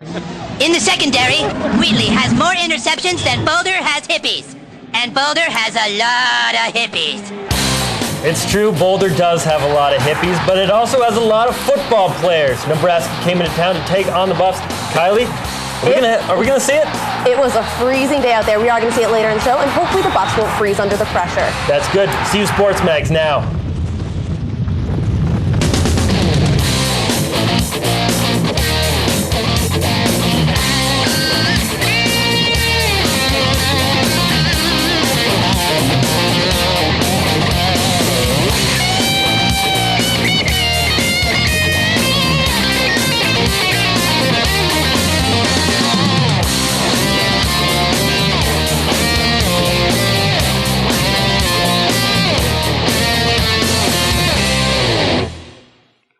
In the secondary, Wheatley has more interceptions than Boulder has hippies. And Boulder has a lot of hippies. It's true, Boulder does have a lot of hippies, but it also has a lot of football players. Nebraska came into town to take on the Buffs. Kylie, are we gonna see it? It was a freezing day out there. We are gonna see it later in the show, and hopefully the Buffs won't freeze under the pressure. That's good. CU Sports Mags now.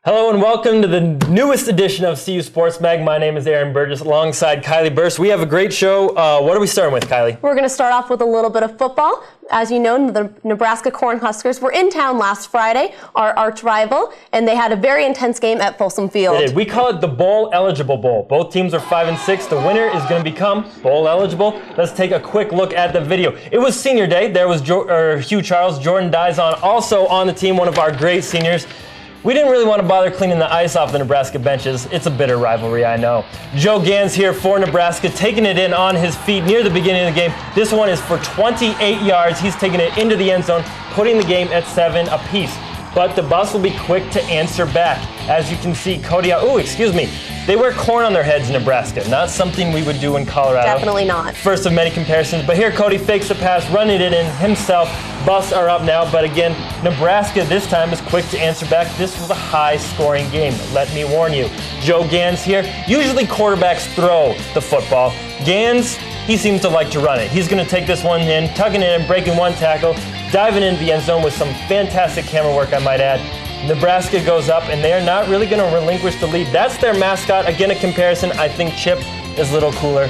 Hello and welcome to the newest edition of CU Sports Mag. My name is Aaron Burgess alongside Kylie Burst. We have a great show. What are we starting with, Kylie? We're going to start off with a little bit of football. As you know, the Nebraska Cornhuskers were in town last Friday, our arch rival, and they had a very intense game at Folsom Field. They did. We call it the Bowl-eligible bowl. Both teams are 5-6. The winner is going to become bowl-eligible. Let's take a quick look at the video. It was senior day. There was Hugh Charles, Jordan Diezon, also on the team, one of our great seniors. We didn't really want to bother cleaning the ice off the Nebraska benches. It's a bitter rivalry, I know. Joe Gans here for Nebraska, taking it in on his feet near the beginning of the game. This one is for 28 yards. He's taking it into the end zone, putting the game at 7 apiece. But the Buffs will be quick to answer back. As you can see, they wear corn on their heads in Nebraska. Not something we would do in Colorado. Definitely not. First of many comparisons. But here, Cody fakes the pass, running it in himself. Buffs are up now. But again, Nebraska this time is quick to answer back. This was a high-scoring game. Let me warn you. Joe Gans here. Usually quarterbacks throw the football. Gans, he seems to like to run it. He's going to take this one in, tugging it in, breaking one tackle, diving into the end zone with some fantastic camera work, I might add. Nebraska goes up, and they are not really going to relinquish the lead. That's their mascot. Again, a comparison. I think Chip is a little cooler.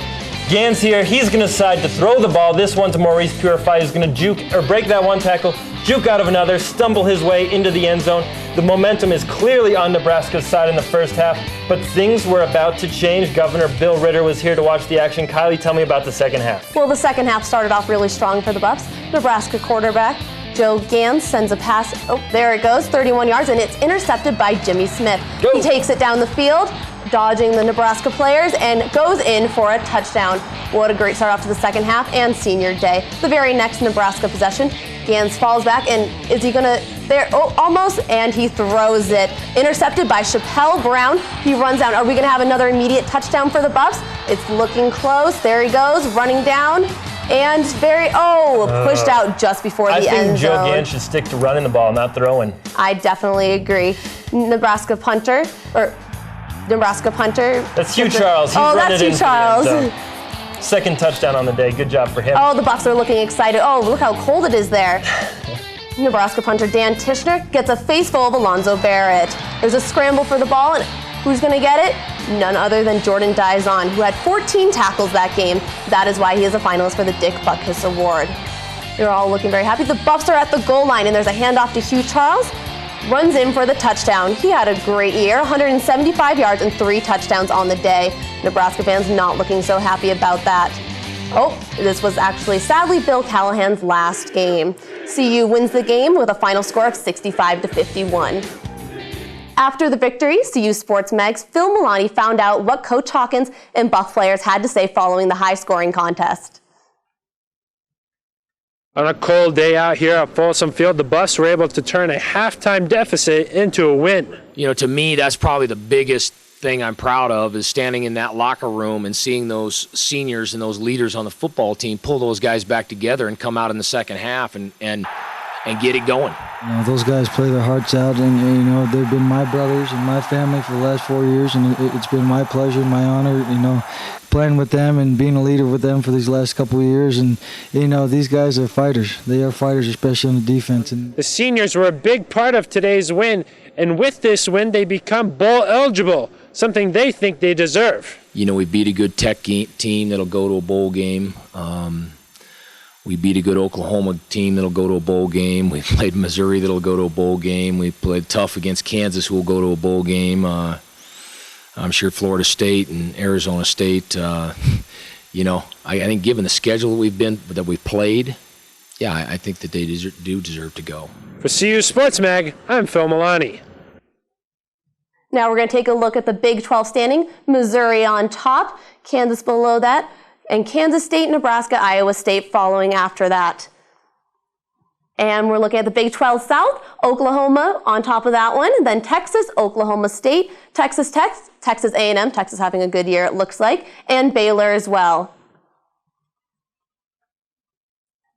Gans here, he's going to decide to throw the ball. This one to Maurice Purify. He's going to juke or break that one tackle, juke out of another, stumble his way into the end zone. The momentum is clearly on Nebraska's side in the first half, but things were about to change. Governor Bill Ritter was here to watch the action. Kylie, tell me about the second half. Well, the second half started off really strong for the Buffs. Nebraska quarterback Joe Gans sends a pass. Oh, there it goes, 31 yards, and it's intercepted by Jimmy Smith. Go. He takes it down the field, dodging the Nebraska players, and goes in for a touchdown. What a great start off to the second half and senior day. The very next Nebraska possession, Gans falls back, and is he gonna, there, oh, almost, and he throws it. Intercepted by Chappelle Brown. He runs down. Are we gonna have another immediate touchdown for the Buffs? It's looking close. There he goes, running down. And pushed out just before the end zone. I think Joe Gans should stick to running the ball, not throwing. I definitely agree. Nebraska punter. That's Hugh Charles. That's Hugh Charles. Second touchdown on the day. Good job for him. Oh, the Buffs are looking excited. Oh, look how cold it is there. Nebraska punter Dan Tishner gets a face full of Alonzo Barrett. There's a scramble for the ball, and who's going to get it? None other than Jordan Diezon, who had 14 tackles that game. That is why he is a finalist for the Dick Butkus Award. They're all looking very happy. The Buffs are at the goal line, and there's a handoff to Hugh Charles. Runs in for the touchdown. He had a great year, 175 yards and 3 touchdowns on the day. Nebraska fans not looking so happy about that. Oh, this was actually, sadly, Bill Callahan's last game. CU wins the game with a final score of 65-51. After the victory, CU Sports Mag's Phil Milani found out what Coach Hawkins and Buff players had to say following the high-scoring contest. On a cold day out here at Folsom Field, the Buffs were able to turn a halftime deficit into a win. You know, to me, that's probably the biggest thing I'm proud of, is standing in that locker room and seeing those seniors and those leaders on the football team pull those guys back together and come out in the second half and get it going. You know, those guys play their hearts out, and you know, they've been my brothers and my family for the last 4 years, and it's been my pleasure, my honor, you know, playing with them and being a leader with them for these last couple of years. And you know, these guys are fighters. They are fighters, especially on the defense. And the seniors were a big part of today's win, and with this win, they become bowl eligible, something they think they deserve. You know, we beat a good Tech team that'll go to a bowl game. We beat a good Oklahoma team that'll go to a bowl game. We played Missouri that'll go to a bowl game. We played tough against Kansas, who will go to a bowl game. I'm sure Florida State and Arizona State, you know, I think given the schedule that we've played, yeah, I think that they do deserve to go. For CU Sports Mag, I'm Phil Milani. Now we're going to take a look at the Big 12 standing. Missouri on top, Kansas below that, and Kansas State, Nebraska, Iowa State following after that. And we're looking at the Big 12 South, Oklahoma on top of that one, then Texas, Oklahoma State, Texas Tech, Texas A&M, Texas having a good year it looks like, and Baylor as well.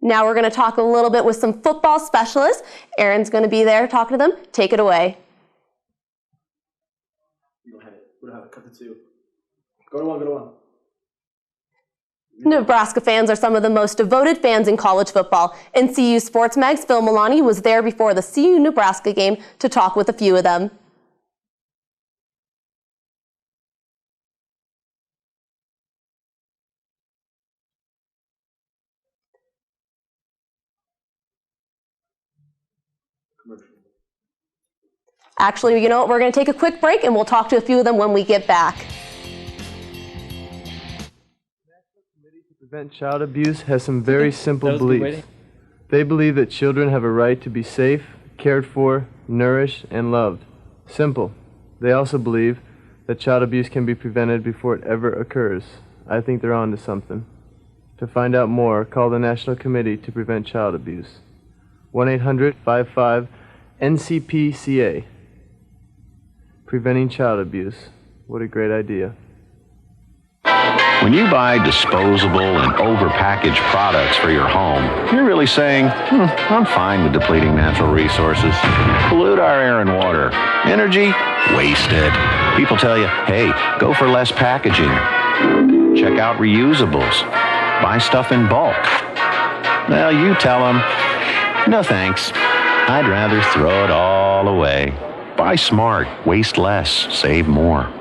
Now we're going to talk a little bit with some football specialists. Aaron's going to be there talking to them. Take it away. Go ahead. We don't have it. Cut the two. Go to one. Nebraska fans are some of the most devoted fans in college football. And CU Sports Mag's Phil Milani was there before the CU-Nebraska game to talk with a few of them. Actually, you know what? We're going to take a quick break and we'll talk to a few of them when we get back. Prevent child abuse has some very simple beliefs. They believe that children have a right to be safe, cared for, nourished, and loved. Simple. They also believe that child abuse can be prevented before it ever occurs. I think they're on to something. To find out more, call the National Committee to Prevent Child Abuse. 1-800-55-NCPCA. Preventing child abuse. What a great idea. When you buy disposable and overpackaged products for your home, you're really saying, I'm fine with depleting natural resources. Pollute our air and water. Energy? Wasted. People tell you, hey, go for less packaging. Check out reusables. Buy stuff in bulk. Well, you tell them, no thanks. I'd rather throw it all away. Buy smart. Waste less. Save more.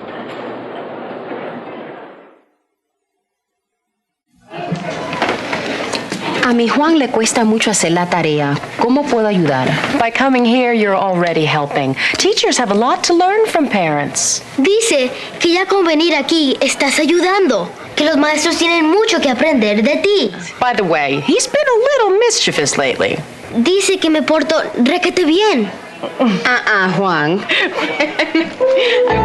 A mi Juan le cuesta mucho hacer la tarea. ¿Cómo puedo ayudar? By coming here, you're already helping. Teachers have a lot to learn from parents. Dice que ya con venir aquí estás ayudando, que los maestros tienen mucho que aprender de ti. By the way, he's been a little mischievous lately. Dice que me porto requete bien. Juan.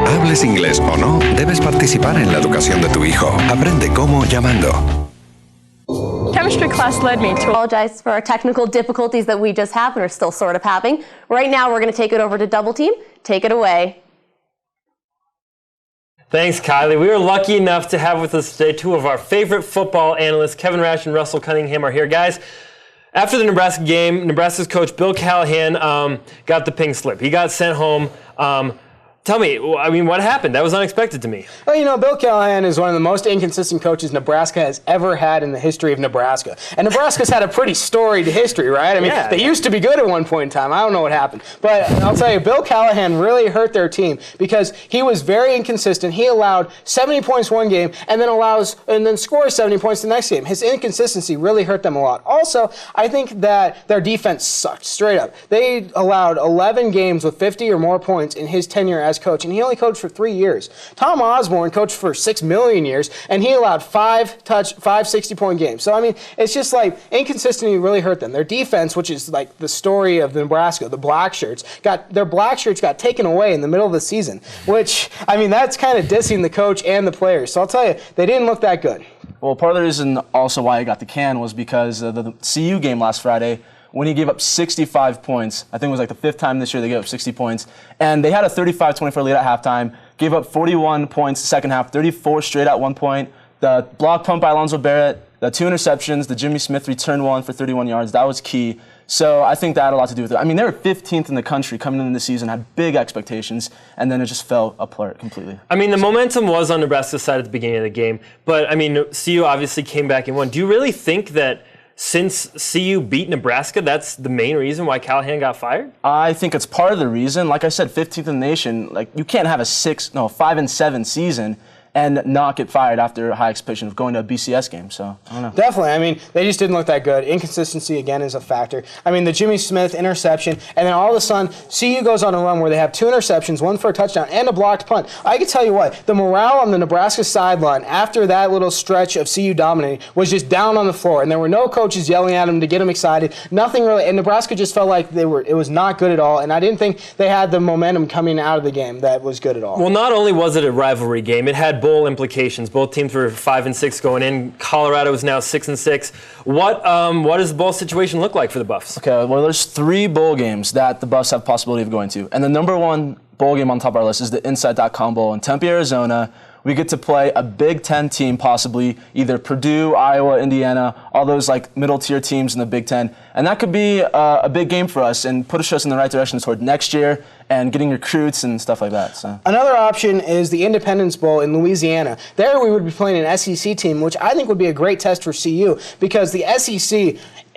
Hables inglés o no, debes participar en la educación de tu hijo. Aprende cómo llamando. Chemistry class led me to apologize for our technical difficulties that we just have and are still sort of having. Right now, we're going to take it over to Double Team. Take it away. Thanks, Kylie. We were lucky enough to have with us today two of our favorite football analysts, Kevin Rash and Russell Cunningham, are here. Guys, after the Nebraska game, Nebraska's coach Bill Callahan got the pink slip. He got sent home. Tell me, I mean, what happened? That was unexpected to me. Well, you know, Bill Callahan is one of the most inconsistent coaches Nebraska has ever had in the history of Nebraska. And Nebraska's had a pretty storied history, right? I mean, they used to be good at one point in time. I don't know what happened. But I'll tell you, Bill Callahan really hurt their team because he was very inconsistent. He allowed 70 points one game and then scores 70 points the next game. His inconsistency really hurt them a lot. Also, I think that their defense sucked, straight up. They allowed 11 games with 50 or more points in his tenure as coach, and he only coached for 3 years. Tom Osborne coached for 6 million years, and he allowed five 60-point games. So, I mean, it's just like inconsistency really hurt them. Their defense, which is like the story of Nebraska, the black shirts, got taken away in the middle of the season, which, I mean, that's kind of dissing the coach and the players. So I'll tell you, they didn't look that good. Well, part of the reason also why I got the can was because of the CU game last Friday, when he gave up 65 points. I think it was like the 5th time this year they gave up 60 points. And they had a 35-24 lead at halftime, gave up 41 points the second half, 34 straight at one point. The block punt by Alonzo Barrett, the 2 interceptions, the Jimmy Smith return one for 31 yards, that was key. So I think that had a lot to do with it. I mean, they were 15th in the country coming into the season, had big expectations, and then it just fell apart completely. I mean, the momentum was on Nebraska's side at the beginning of the game, but I mean, CU obviously came back and won. Do you really think that since CU beat Nebraska, that's the main reason why Callahan got fired? I think it's part of the reason. Like I said, 15th in the nation. Like, you can't have a 5-7 season and not get fired after a high expectation of going to a BCS game. So, I don't know. Definitely. I mean, they just didn't look that good. Inconsistency, again, is a factor. I mean, the Jimmy Smith interception, and then all of a sudden, CU goes on a run where they have 2 interceptions, 1 for a touchdown, and a blocked punt. I can tell you what, the morale on the Nebraska sideline after that little stretch of CU dominating was just down on the floor, and there were no coaches yelling at them to get them excited. Nothing really, and Nebraska just felt like it was not good at all, and I didn't think they had the momentum coming out of the game that was good at all. Well, not only was it a rivalry game, it had bowl implications. Both teams were 5-6 going in. Colorado is now 6-6. What does the bowl situation look like for the Buffs? Okay, well, there's 3 bowl games that the Buffs have possibility of going to, and the number 1 bowl game on top of our list is the Inside.com Bowl in Tempe, Arizona. We get to play a Big Ten team, possibly either Purdue, Iowa, Indiana, all those like middle-tier teams in the Big Ten. And that could be a big game for us and push us in the right direction toward next year and getting recruits and stuff like that. So. Another option is the Independence Bowl in Louisiana. There we would be playing an SEC team, which I think would be a great test for CU because the SEC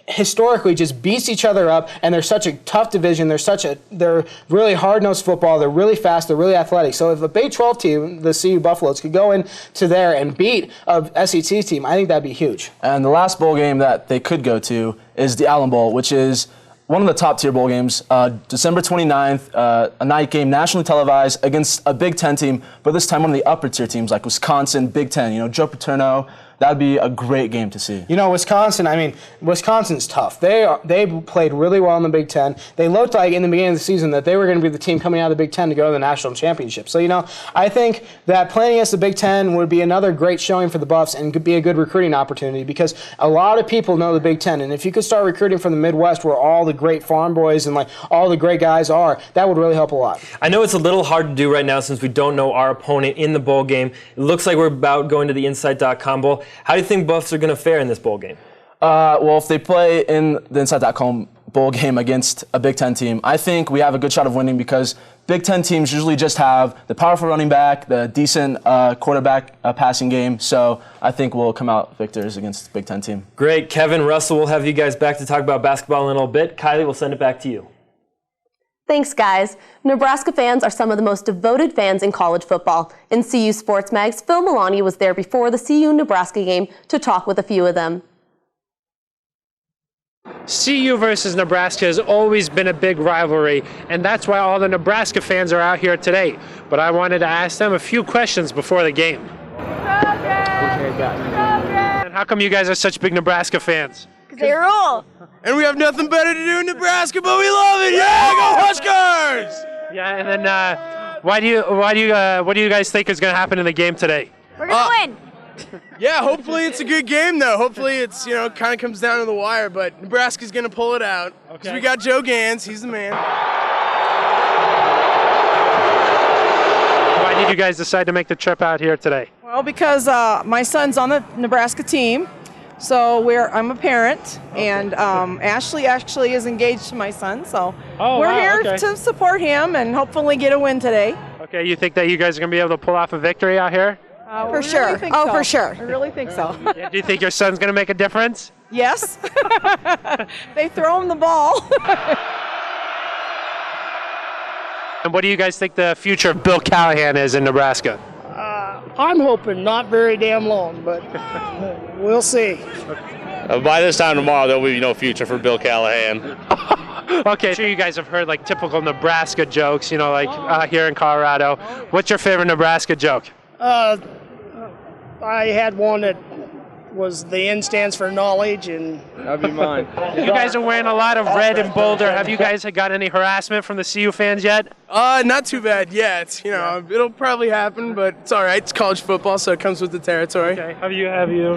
historically just beats each other up, and they're such a tough division. They're really hard-nosed football. They're really fast. They're really athletic. So if a Big 12 team, the CU Buffaloes, could go into there and beat a SEC team, I think that'd be huge. And the last bowl game that they could go to is the Allen Bowl, which is one of the top-tier bowl games. December 29th, a night game, nationally televised against a Big Ten team, but this time one of the upper-tier teams like Wisconsin, Big Ten. Joe Paterno. That'd be a great game to see. Wisconsin's tough. They played really well in the Big Ten. They looked like in the beginning of the season that they were going to be the team coming out of the Big Ten to go to the national championship. So, I think that playing against the Big Ten would be another great showing for the Buffs and could be a good recruiting opportunity because a lot of people know the Big Ten. And if you could start recruiting from the Midwest where all the great farm boys and all the great guys are, that would really help a lot. I know it's a little hard to do right now since we don't know our opponent in the bowl game. It looks like we're about going to the Insight.com Bowl. How do you think Buffs are going to fare in this bowl game? Well, if they play in the Inside.com Bowl game against a Big Ten team, I think we have a good shot of winning because Big Ten teams usually just have the powerful running back, the decent quarterback passing game. So I think we'll come out victors against the Big Ten team. Great. Kevin, Russell, we'll have you guys back to talk about basketball in a little bit. Kylie, we'll send it back to you. Thanks, guys. Nebraska fans are some of the most devoted fans in college football. In CU Sports Mag's Phil Milani was there before the CU-Nebraska game to talk with a few of them. CU versus Nebraska has always been a big rivalry, and that's why all the Nebraska fans are out here today. But I wanted to ask them a few questions before the game. And how come you guys are such big Nebraska fans? They rule. And we have nothing better to do in Nebraska, but we love it. Yeah, go Huskers! Yeah, and then what do you guys think is going to happen in the game today? We're gonna win. Yeah, hopefully it's a good game though. Hopefully it's kind of comes down to the wire, but Nebraska's gonna pull it out because we got Joe Gans. He's the man. Why did you guys decide to make the trip out here today? Well, because my son's on the Nebraska team. So I'm a parent, and Ashley actually is engaged to my son. So we're here to support him and hopefully get a win today. Okay, you think that you guys are going to be able to pull off a victory out here? For sure. For sure. I really think so. Yeah, do you think your son's going to make a difference? Yes. They throw him the ball. And what do you guys think the future of Bill Callahan is in Nebraska? I'm hoping not very damn long, but we'll see. By this time tomorrow, there'll be no future for Bill Callahan. Okay, I'm sure you guys have heard typical Nebraska jokes, here in Colorado. What's your favorite Nebraska joke? I had one that was the N stands for knowledge, and that'd be mine. You guys are wearing a lot of red in Boulder. Have you guys got any harassment from the CU fans yet? Not too bad yet. It'll probably happen, but it's all right. It's college football, so it comes with the territory. Okay. Have you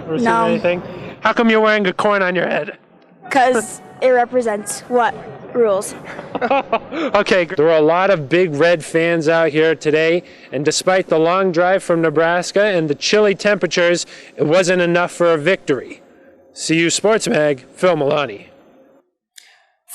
received anything? How come you're wearing a corn on your head? Because it represents what rules. Okay, there were a lot of big red fans out here today, and despite the long drive from Nebraska and the chilly temperatures, it wasn't enough for a victory. CU Sports Mag, Phil Milani.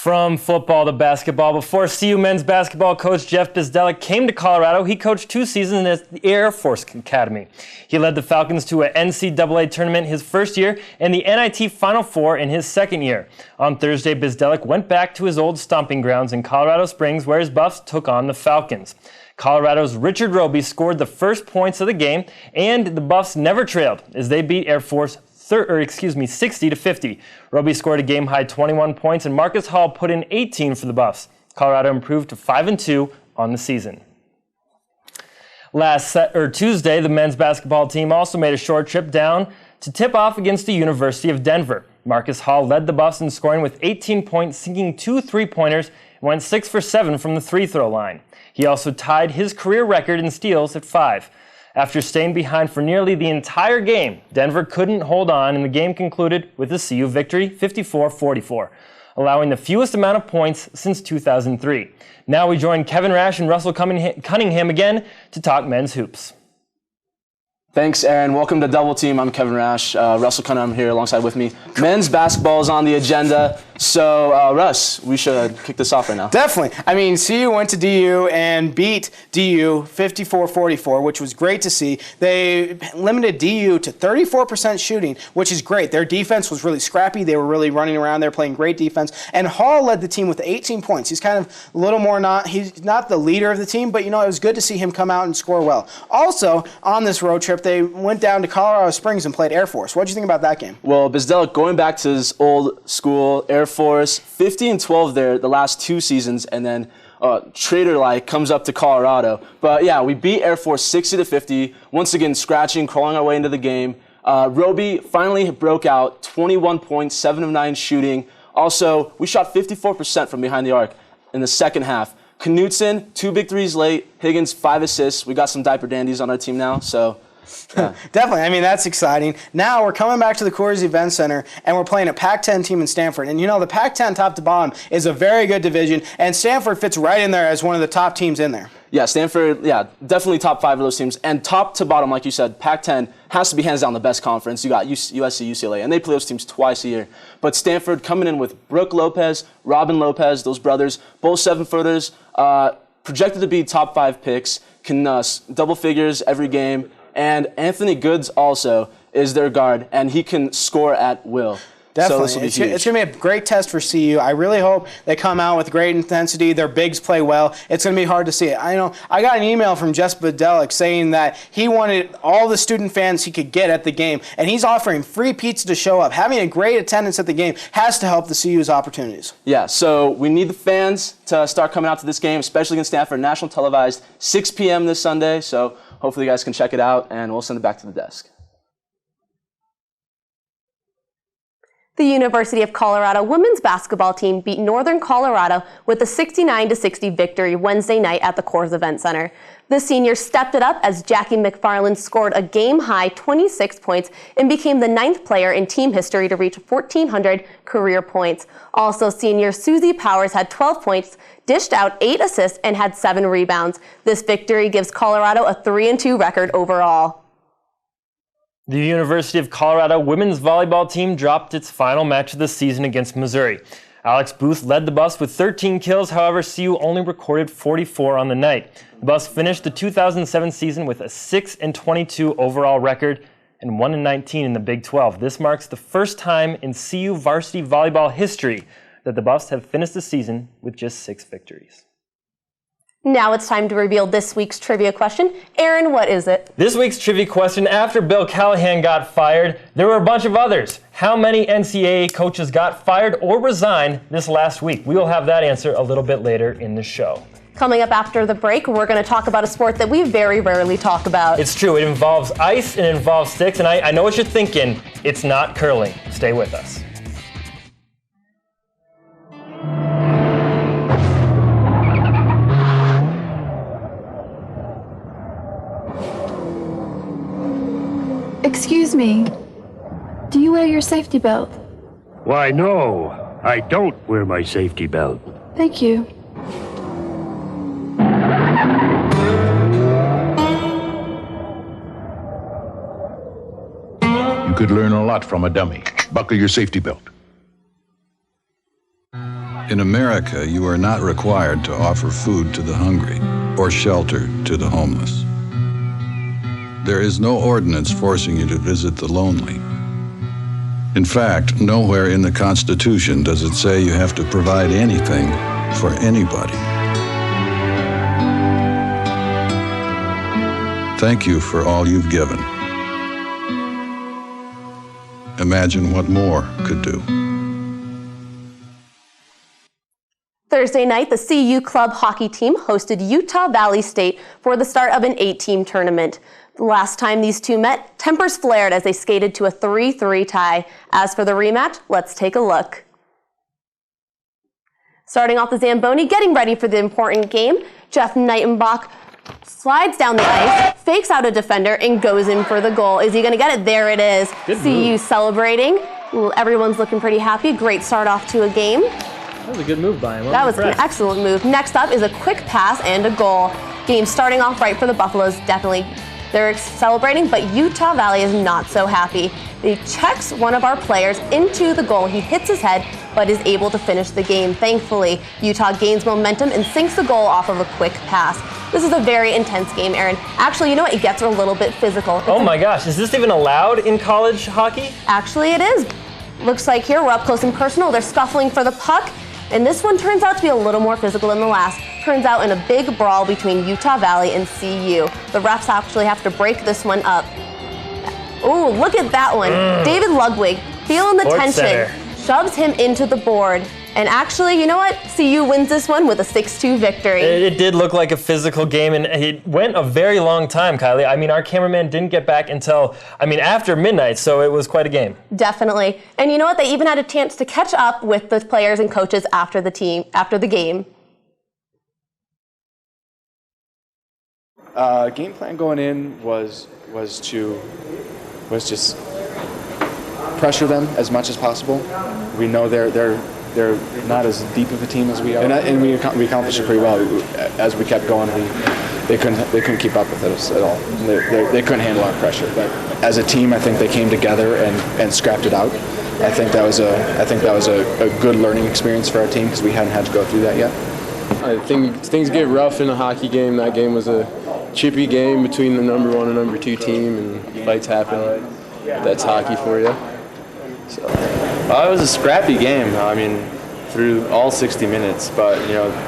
From football to basketball, before CU men's basketball coach Jeff Bizdelic came to Colorado, he coached 2 seasons at the Air Force Academy. He led the Falcons to an NCAA tournament his first year and the NIT Final Four in his second year. On Thursday, Bizdelic went back to his old stomping grounds in Colorado Springs, where his Buffs took on the Falcons. Colorado's Richard Roby scored the first points of the game, and the Buffs never trailed as they beat Air Force 60-50. Roby scored a game-high 21 points, and Marcus Hall put in 18 for the Buffs. Colorado improved to 5-2 on the season. Tuesday, the men's basketball team also made a short trip down to tip off against the University of Denver. Marcus Hall led the Buffs in scoring with 18 points, sinking 2 3-pointers, and went 6 for 7 from the free-throw line. He also tied his career record in steals at 5. After staying behind for nearly the entire game, Denver couldn't hold on, and the game concluded with a CU victory, 54-44, allowing the fewest amount of points since 2003. Now we join Kevin Rash and Russell Cunningham again to talk men's hoops. Thanks, Aaron. Welcome to Double Team. I'm Kevin Rash. Russell Cunningham here alongside with me. Men's basketball is on the agenda. So, Russ, we should kick this off right now. Definitely. I mean, CU went to DU and beat DU 54-44, which was great to see. They limited DU to 34% shooting, which is great. Their defense was really scrappy. They were really running around there playing great defense. And Hall led the team with 18 points. He's kind of a little more he's not the leader of the team, but, it was good to see him come out and score well. Also, on this road trip, they went down to Colorado Springs and played Air Force. What did you think about that game? Well, Bizdelic, going back to his old school, Air Force, 50-12 there the last 2 seasons, and then traitor-like comes up to Colorado. But yeah, we beat Air Force 60-50. Once again, scratching, crawling our way into the game. Roby finally broke out, 21 points, 7 of 9 shooting. Also, we shot 54% from behind the arc in the second half. Knutson, 2 big threes late. Higgins, 5 assists. We got some diaper dandies on our team now, so... Yeah. Definitely. I mean, that's exciting. Now we're coming back to the Coors Event Center, and we're playing a Pac-10 team in Stanford. And, the Pac-10 top to bottom is a very good division, and Stanford fits right in there as one of the top teams in there. Yeah, Stanford, definitely top 5 of those teams. And top to bottom, like you said, Pac-10 has to be hands down the best conference. You got USC, UCLA, and they play those teams twice a year. But Stanford coming in with Brooke Lopez, Robin Lopez, those brothers, both 7-footers, projected to be top 5 picks, can double figures every game. And Anthony Goods also is their guard, and he can score at will. Definitely. So it's going to be a great test for CU. I really hope they come out with great intensity. Their bigs play well. It's going to be hard to see it. I got an email from Jess Bizdelic saying that he wanted all the student fans he could get at the game, and he's offering free pizza to show up. Having a great attendance at the game has to help the CU's opportunities. Yeah, so we need the fans to start coming out to this game, especially against Stanford. National televised, 6 p.m. this Sunday, so hopefully you guys can check it out, and we'll send it back to the desk. The University of Colorado women's basketball team beat Northern Colorado with a 69-60 victory Wednesday night at the Coors Event Center. The seniors stepped it up as Jackie McFarland scored a game-high 26 points and became the 9th player in team history to reach 1,400 career points. Also, senior Susie Powers had 12 points, dished out 8 assists, and had 7 rebounds. This victory gives Colorado a 3-2 record overall. The University of Colorado women's volleyball team dropped its final match of the season against Missouri. Alex Booth led the Buffs with 13 kills, however, CU only recorded 44 on the night. The Buffs finished the 2007 season with a 6-22 overall record and 1-19 in the Big 12. This marks the first time in CU varsity volleyball history that the Buffs have finished the season with just 6 victories. Now it's time to reveal this week's trivia question. Aaron, what is it? This week's trivia question: after Bill Callahan got fired, there were a bunch of others. How many NCAA coaches got fired or resigned this last week? We will have that answer a little bit later in the show. Coming up after the break, we're going to talk about a sport that we very rarely talk about. It's true. It involves ice and it involves sticks, and I know what you're thinking. It's not curling. Stay with us. Excuse me, do you wear your safety belt? Why, no, I don't wear my safety belt. Thank you. You could learn a lot from a dummy. Buckle your safety belt. In America, you are not required to offer food to the hungry or shelter to the homeless. There is no ordinance forcing you to visit the lonely. In fact, nowhere in the Constitution does it say you have to provide anything for anybody. Thank you for all you've given. Imagine what more could do. Thursday night, the CU club hockey team hosted Utah Valley State for the start of an 8-team tournament. The last time these two met, tempers flared as they skated to a 3-3 tie. As for the rematch, let's take a look. Starting off the Zamboni, getting ready for the important game, Jeff Nightenbach slides down the ice, fakes out a defender, and goes in for the goal. Is he going to get it? There it is. CU celebrating. Everyone's looking pretty happy. Great start off to a game. That was a good move by him. That was an excellent move. Next up is a quick pass and a goal. Game starting off right for the Buffaloes. Definitely they're celebrating, but Utah Valley is not so happy. He checks one of our players into the goal. He hits his head, but is able to finish the game. Thankfully, Utah gains momentum and sinks the goal off of a quick pass. This is a very intense game, Aaron. Actually, you know what? It gets a little bit physical. Oh my gosh, is this even allowed in college hockey? Actually, it is. Looks like here we're up close and personal. They're scuffling for the puck. And this one turns out to be a little more physical than the last. Turns out in a big brawl between Utah Valley and CU. The refs actually have to break this one up. Oh, look at that one. David Ludwig, feeling the tension, shoves him into the board. And actually, you know what? CU wins this one with a 6-2 victory. It did look like a physical game, and it went a very long time, Kylie. I mean, our cameraman didn't get back until, after midnight, so it was quite a game. Definitely. And you know what? They even had a chance to catch up with the players and coaches after the game. Game plan going in was just pressure them as much as possible. We know they're not as deep of a team as we are, and we accomplished it pretty well. As we kept going, they couldn't keep up with us at all. They couldn't handle our pressure. But as a team, I think they came together and scrapped it out. I think that was a good learning experience for our team because we hadn't had to go through that yet. I think things get rough in a hockey game. That game was a chippy game between the number 1 and number 2 team, and fights happen. That's hockey for you. So. It was a scrappy game. Through all 60 minutes. But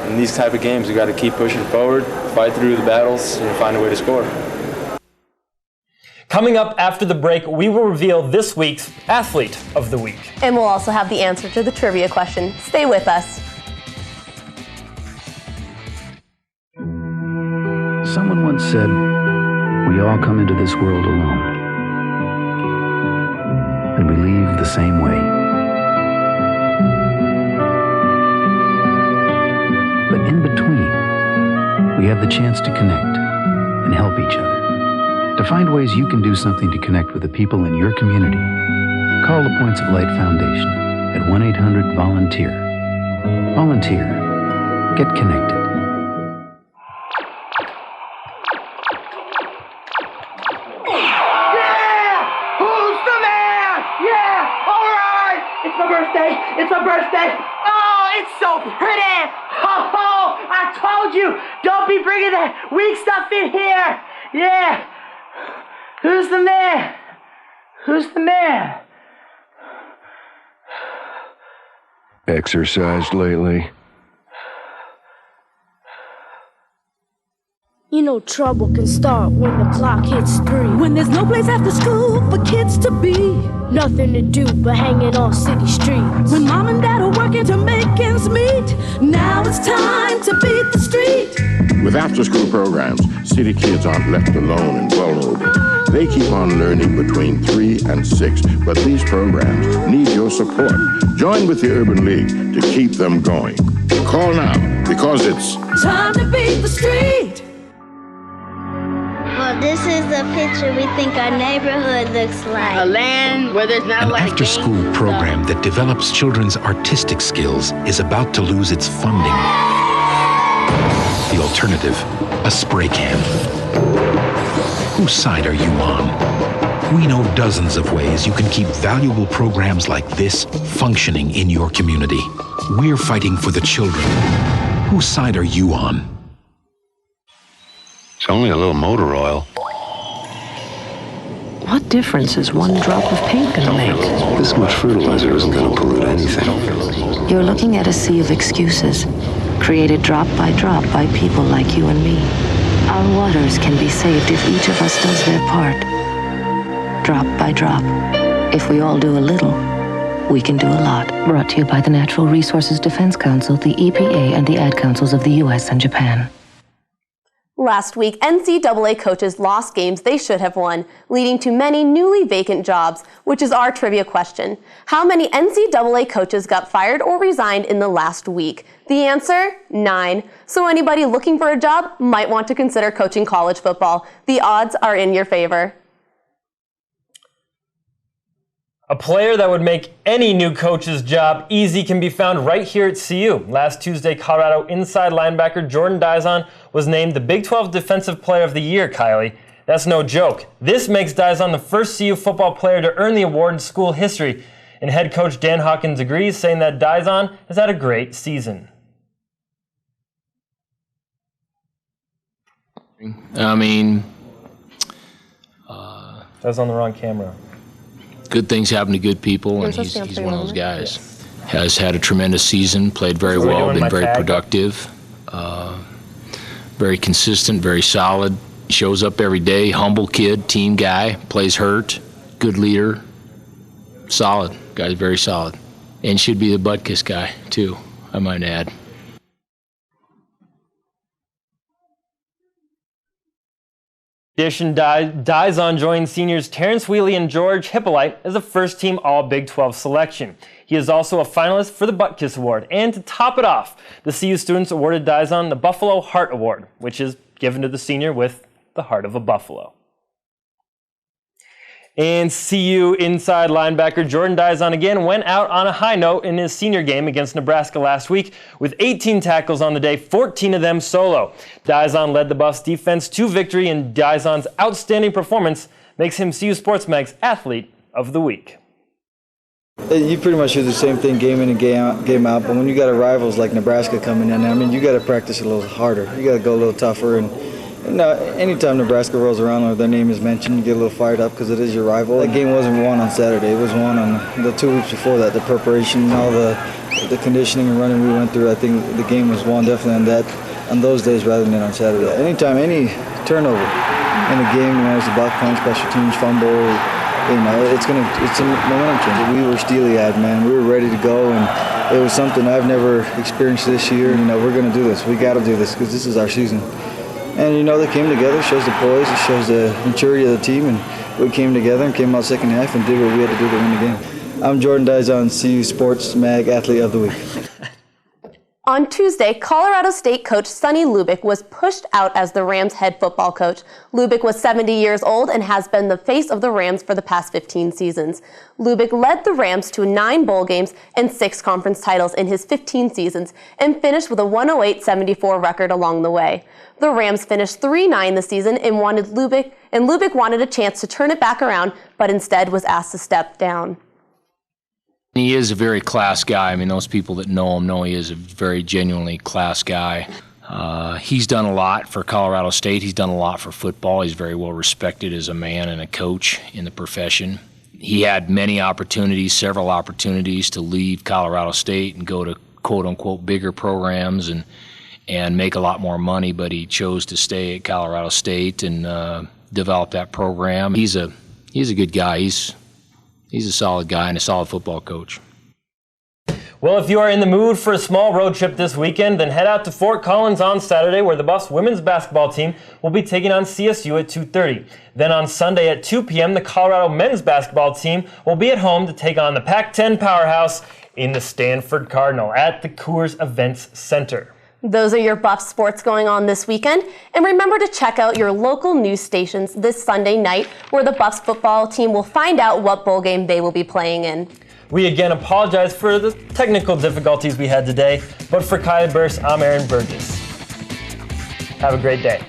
in these type of games, you got to keep pushing forward, fight through the battles, and find a way to score. Coming up after the break, we will reveal this week's Athlete of the Week. And we'll also have the answer to the trivia question. Stay with us. Someone once said, we all come into this world alone. And we leave the same way. But in between, we have the chance to connect and help each other. To find ways you can do something to connect with the people in your community, call the Points of Light Foundation at 1-800-VOLUNTEER. Volunteer. Get connected. It's my birthday. Oh, it's so pretty. Oh, I told you, don't be bringing that weak stuff in here. Yeah. Who's the man? Who's the man? Exercised lately? You know trouble can start when the clock hits 3. When there's no place after school for kids to be. Nothing to do but hanging on city streets. When mom and dad are working to make ends meet. Now it's time to beat the street. With after-school programs, city kids aren't left alone and vulnerable. They keep on learning between 3 and 6, but these programs need your support. Join with the Urban League to keep them going. Call now, because it's time to beat the street. Well, this is the picture we think our neighborhood looks like. A land where there's not An a lot of after-school program that develops children's artistic skills is about to lose its funding. The alternative, a spray can. Whose side are you on? We know dozens of ways you can keep valuable programs like this functioning in your community. We're fighting for the children. Whose side are you on? It's only a little motor oil. What difference is one drop of paint going to make? This much fertilizer isn't going to pollute anything. You're looking at a sea of excuses, created drop by people like you and me. Our waters can be saved if each of us does their part. Drop by drop. If we all do a little, we can do a lot. Brought to you by the Natural Resources Defense Council, the EPA, and the Ad Councils of the U.S. and Japan. Last week, NCAA coaches lost games they should have won, leading to many newly vacant jobs, which is our trivia question. How many NCAA coaches got fired or resigned in the last week? The answer, 9. So anybody looking for a job might want to consider coaching college football. The odds are in your favor. A player that would make any new coach's job easy can be found right here at CU. Last Tuesday, Colorado inside linebacker Jordan Diezon was named the Big 12 Defensive Player of the Year, Kylie. That's no joke. This makes Diezon the first CU football player to earn the award in school history. And head coach Dan Hawkins agrees, saying that Diezon has had a great season. I mean, that's on the wrong camera. Good things happen to good people, and he's one of those guys. Yes. Has had a tremendous season, played very well, been very productive, very consistent, very solid. Shows up every day, humble kid, team guy, plays hurt, good leader, solid. Guy's very solid. And should be the butt kiss guy, too, I might add. Addition, Diezon joined seniors Terrence Wheatley and George Hippolyte as a first-team All-Big 12 selection. He is also a finalist for the Butt Kiss Award. And to top it off, the CU students awarded Diezon the Buffalo Heart Award, which is given to the senior with the heart of a buffalo. And CU inside linebacker Jordan Diezon again went out on a high note in his senior game against Nebraska last week with 18 tackles on the day, 14 of them solo. Diezon led the Buffs defense to victory, and Diezon's outstanding performance makes him CU Sports Mag's Athlete of the Week. You pretty much do the same thing game in and game out, but when you got a rivals like Nebraska coming in, I mean, you got to practice a little harder. You got to go a little tougher, and anytime Nebraska rolls around or their name is mentioned, you get a little fired up because it is your rival. That game wasn't won on Saturday. It was won on the 2 weeks before that. The preparation, all the conditioning and running we went through, I think the game was won definitely on those days rather than on Saturday. Anytime, any turnover in a game, it's about point, special teams, fumble, it's a momentum change. We were steely-eyed, man. We were ready to go, and it was something I've never experienced this year. We're going to do this. We got to do this because this is our season. And they came together, it shows the poise, it shows the maturity of the team, and we came together and came out second half and did what we had to do to win the game. I'm Jordan Diezon, CU Sports Mag Athlete of the Week. On Tuesday, Colorado State coach Sonny Lubick was pushed out as the Rams head football coach. Lubick was 70 years old and has been the face of the Rams for the past 15 seasons. Lubick led the Rams to 9 bowl games and 6 conference titles in his 15 seasons and finished with a 108-74 record along the way. The Rams finished 3-9 this season and Lubick wanted a chance to turn it back around, but instead was asked to step down. He is a very class guy. I mean, those people that know him know he is a very genuinely class guy. He's done a lot for Colorado State. He's done a lot for football. He's very well respected as a man and a coach in the profession. He had many opportunities, several opportunities to leave Colorado State and go to quote-unquote bigger programs and make a lot more money, but he chose to stay at Colorado State and develop that program. He's a good guy. He's a solid guy and a solid football coach. Well, if you are in the mood for a small road trip this weekend, then head out to Fort Collins on Saturday, where the Buffs women's basketball team will be taking on CSU at 2:30. Then on Sunday at 2 p.m., the Colorado men's basketball team will be at home to take on the Pac-10 powerhouse in the Stanford Cardinal at the Coors Events Center. Those are your Buff sports going on this weekend. And remember to check out your local news stations this Sunday night, where the Buffs football team will find out what bowl game they will be playing in. We again apologize for the technical difficulties we had today, but for Kylie Burse, I'm Aaron Burgess. Have a great day.